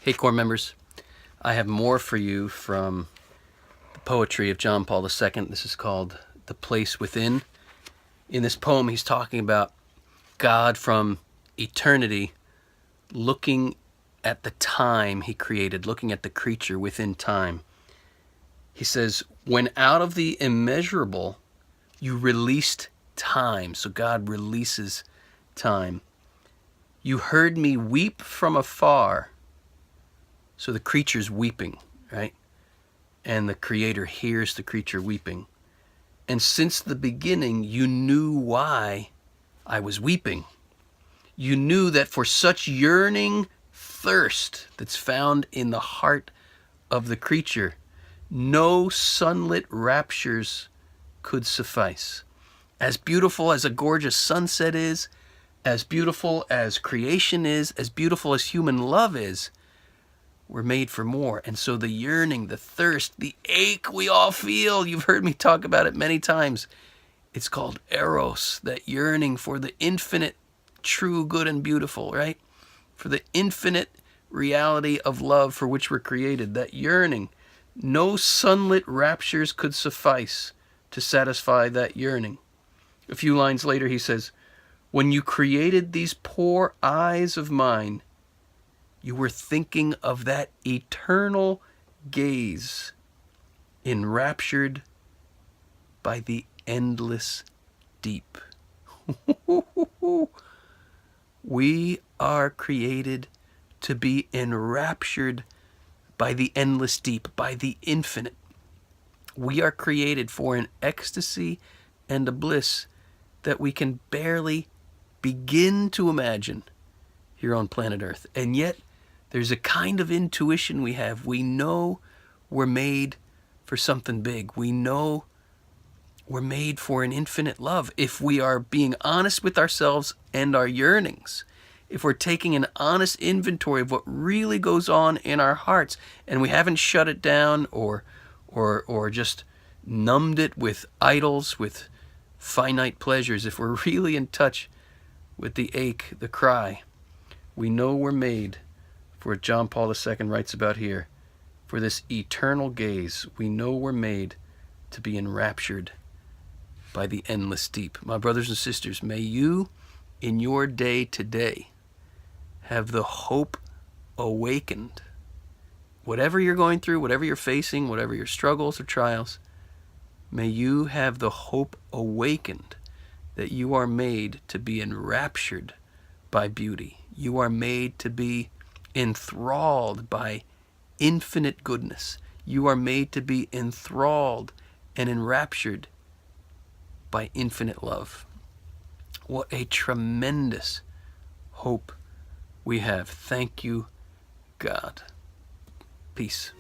Hey, core members, I have more for you from the poetry of John Paul II. This is called The Place Within. In this poem, he's talking about God from eternity looking at the time he created, looking at the creature within time. He says, when out of the immeasurable, you released time. So God releases time. You heard me weep from afar. So the creature's weeping, right? And the Creator hears the creature weeping. And since the beginning, you knew why I was weeping. You knew that for such yearning thirst that's found in the heart of the creature, no sunlit raptures could suffice. As beautiful as a gorgeous sunset is, as beautiful as creation is, as beautiful as human love is, we're made for more. And so the yearning, the thirst, the ache we all feel, you've heard me talk about it many times. It's called eros, that yearning for the infinite, true, good, and beautiful, right? For the infinite reality of love for which we're created, that yearning. No sunlit raptures could suffice to satisfy that yearning. A few lines later, he says, when you created these poor eyes of mine, you were thinking of that eternal gaze, enraptured by the endless deep. We are created to be enraptured by the endless deep, by the infinite. We are created for an ecstasy and a bliss that we can barely begin to imagine here on planet Earth. And yet, there's a kind of intuition we have. We know we're made for something big. We know we're made for an infinite love. If we are being honest with ourselves and our yearnings, if we're taking an honest inventory of what really goes on in our hearts, and we haven't shut it down or just numbed it with idols, with finite pleasures, if we're really in touch with the ache, the cry, we know we're made for what John Paul II writes about here, for this eternal gaze. We know we're made to be enraptured by the endless deep. My brothers and sisters, may you, in your day today, have the hope awakened. Whatever you're going through, whatever you're facing, whatever your struggles or trials, may you have the hope awakened that you are made to be enraptured by beauty. You are made to be enthralled by infinite goodness. You are made to be enthralled and enraptured by infinite love. What a tremendous hope we have. Thank you, God. Peace.